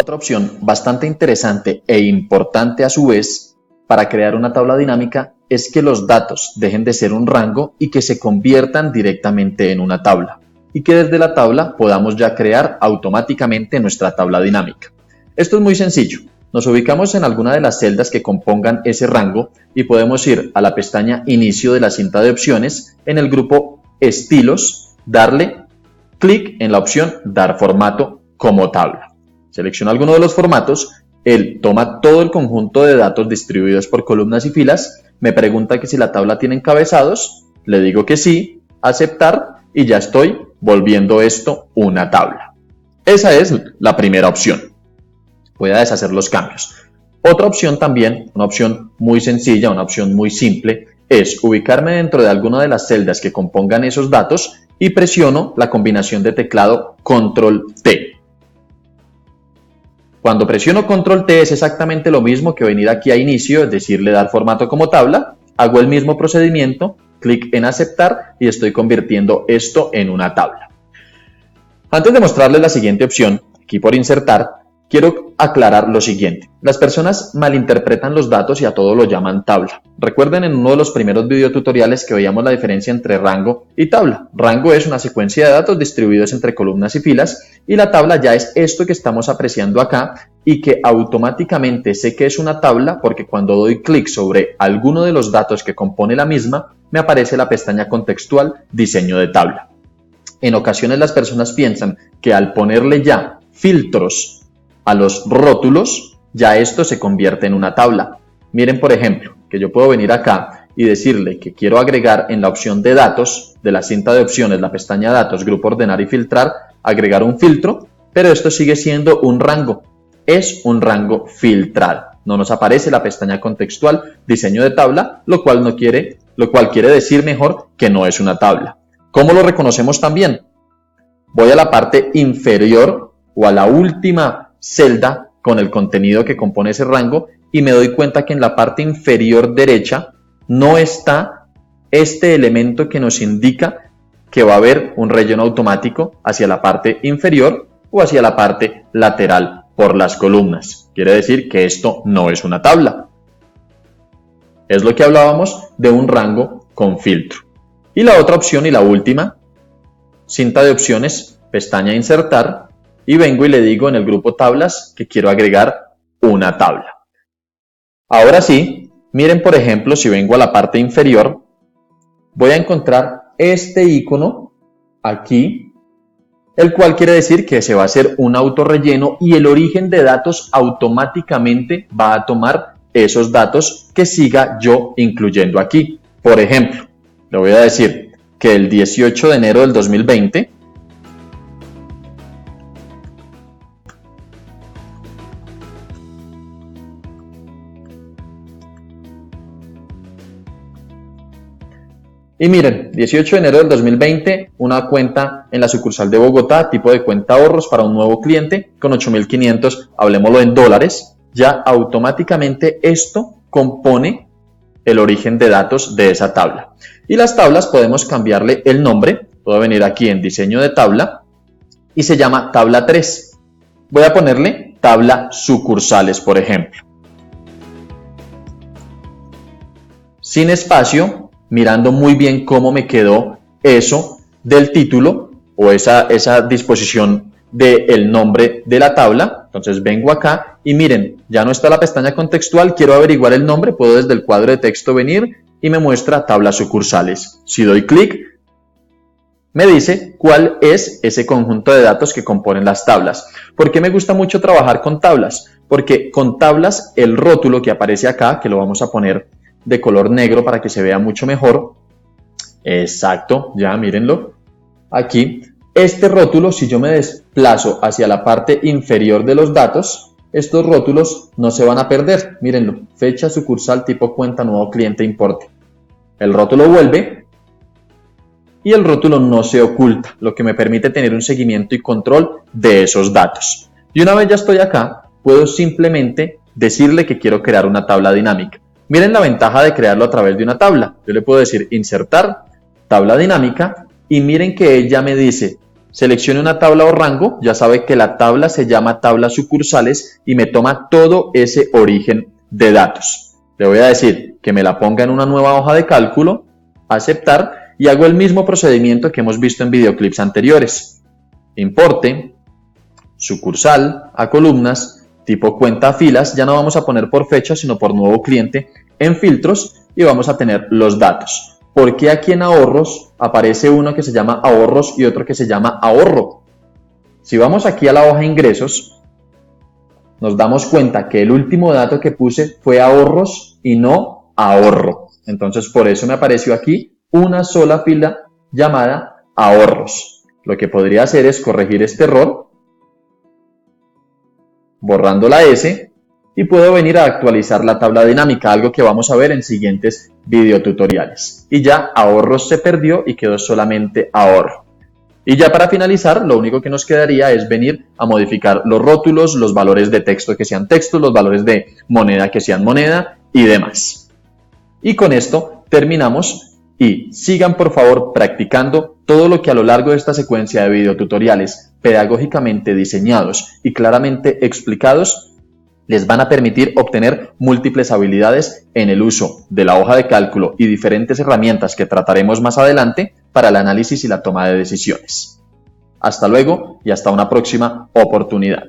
Otra opción bastante interesante e importante a su vez para crear una tabla dinámica es que los datos dejen de ser un rango y que se conviertan directamente en una tabla, y que desde la tabla podamos ya crear automáticamente nuestra tabla dinámica. Esto es muy sencillo. Nos ubicamos en alguna de las celdas que compongan ese rango y podemos ir a la pestaña Inicio de la cinta de opciones, en el grupo Estilos, darle clic en la opción Dar formato como tabla. Selecciono alguno de los formatos, él toma todo el conjunto de datos distribuidos por columnas y filas, me pregunta que si la tabla tiene encabezados, le digo que sí, aceptar y ya estoy volviendo esto una tabla. Esa es la primera opción. Voy a deshacer los cambios. Otra opción también, una opción muy sencilla, una opción muy simple, es ubicarme dentro de alguna de las celdas que compongan esos datos y presiono la combinación de teclado Control T. Cuando presiono Control T es exactamente lo mismo que venir aquí a inicio, es decirle dar formato como tabla, hago el mismo procedimiento, clic en aceptar y estoy convirtiendo esto en una tabla. Antes de mostrarles la siguiente opción, aquí por insertar, quiero aclarar lo siguiente. Las personas malinterpretan los datos y a todo lo llaman tabla. Recuerden en uno de los primeros videotutoriales que veíamos la diferencia entre rango y tabla. Rango es una secuencia de datos distribuidos entre columnas y filas y la tabla ya es esto que estamos apreciando acá y que automáticamente sé que es una tabla porque cuando doy clic sobre alguno de los datos que compone la misma, me aparece la pestaña contextual Diseño de tabla. En ocasiones las personas piensan que al ponerle ya filtros a los rótulos, ya esto se convierte en una tabla. Miren, por ejemplo, que yo puedo venir acá y decirle que quiero agregar en la opción de datos, de la cinta de opciones, la pestaña datos, grupo ordenar y filtrar, agregar un filtro, pero esto sigue siendo un rango. Es un rango filtrado. No nos aparece la pestaña contextual, diseño de tabla, lo cual quiere decir mejor que no es una tabla. ¿Cómo lo reconocemos también? Voy a la parte inferior o a la última celda con el contenido que compone ese rango y me doy cuenta que en la parte inferior derecha no está este elemento que nos indica que va a haber un relleno automático hacia la parte inferior o hacia la parte lateral por las columnas. Quiere decir que esto no es una tabla. Es lo que hablábamos de un rango con filtro. Y la otra opción y la última, cinta de opciones, pestaña Insertar, y vengo y le digo en el grupo tablas que quiero agregar una tabla. Ahora sí, miren por ejemplo, si vengo a la parte inferior, voy a encontrar este icono aquí, el cual quiere decir que se va a hacer un autorrelleno y el origen de datos automáticamente va a tomar esos datos que siga yo incluyendo aquí. Por ejemplo, le voy a decir que el 18 de enero del 2020 y miren, 18 de enero del 2020, una cuenta en la sucursal de Bogotá, tipo de cuenta ahorros para un nuevo cliente con 8.500, hablemoslo en dólares, ya automáticamente esto compone el origen de datos de esa tabla. Y las tablas podemos cambiarle el nombre, puedo venir aquí en diseño de tabla y se llama tabla 3. Voy a ponerle tabla sucursales, por ejemplo. Sin espacio, mirando muy bien cómo me quedó eso del título o esa disposición del nombre de la tabla. Entonces vengo acá y miren, ya no está la pestaña contextual, quiero averiguar el nombre, puedo desde el cuadro de texto venir y me muestra tablas sucursales. Si doy clic, me dice cuál es ese conjunto de datos que componen las tablas. ¿Por qué me gusta mucho trabajar con tablas? Porque con tablas el rótulo que aparece acá, que lo vamos a poner de color negro para que se vea mucho mejor. Exacto, ya mírenlo. Aquí, este rótulo, si yo me desplazo hacia la parte inferior de los datos, estos rótulos no se van a perder. Mírenlo, fecha, sucursal, tipo cuenta, nuevo cliente, importe. El rótulo vuelve y el rótulo no se oculta, lo que me permite tener un seguimiento y control de esos datos. Y una vez ya estoy acá, puedo simplemente decirle que quiero crear una tabla dinámica. Miren la ventaja de crearlo a través de una tabla. Yo le puedo decir insertar, tabla dinámica, y miren que ella me dice Seleccione una tabla o rango, ya sabe que la tabla se llama tabla sucursales y me toma todo ese origen de datos. Le voy a decir que me la ponga en una nueva hoja de cálculo, aceptar, y hago el mismo procedimiento que hemos visto en videoclips anteriores. Importe, sucursal, a columnas, tipo cuenta a filas, ya no vamos a poner por fecha sino por nuevo cliente, en filtros, y vamos a tener los datos. ¿Por qué aquí en ahorros aparece uno que se llama ahorros y otro que se llama ahorro? Si vamos aquí a la hoja ingresos, nos damos cuenta que el último dato que puse fue ahorros y no ahorro. Entonces por eso me apareció aquí una sola fila llamada ahorros. Lo que podría hacer es corregir este error, borrando la S, y puedo venir a actualizar la tabla dinámica, algo que vamos a ver en siguientes videotutoriales. Y ya ahorros se perdió y quedó solamente ahorro. Y ya para finalizar, lo único que nos quedaría es venir a modificar los rótulos, los valores de texto que sean texto, los valores de moneda que sean moneda y demás. Y con esto terminamos. Y sigan por favor practicando todo lo que a lo largo de esta secuencia de videotutoriales pedagógicamente diseñados y claramente explicados les van a permitir obtener múltiples habilidades en el uso de la hoja de cálculo y diferentes herramientas que trataremos más adelante para el análisis y la toma de decisiones. Hasta luego y hasta una próxima oportunidad.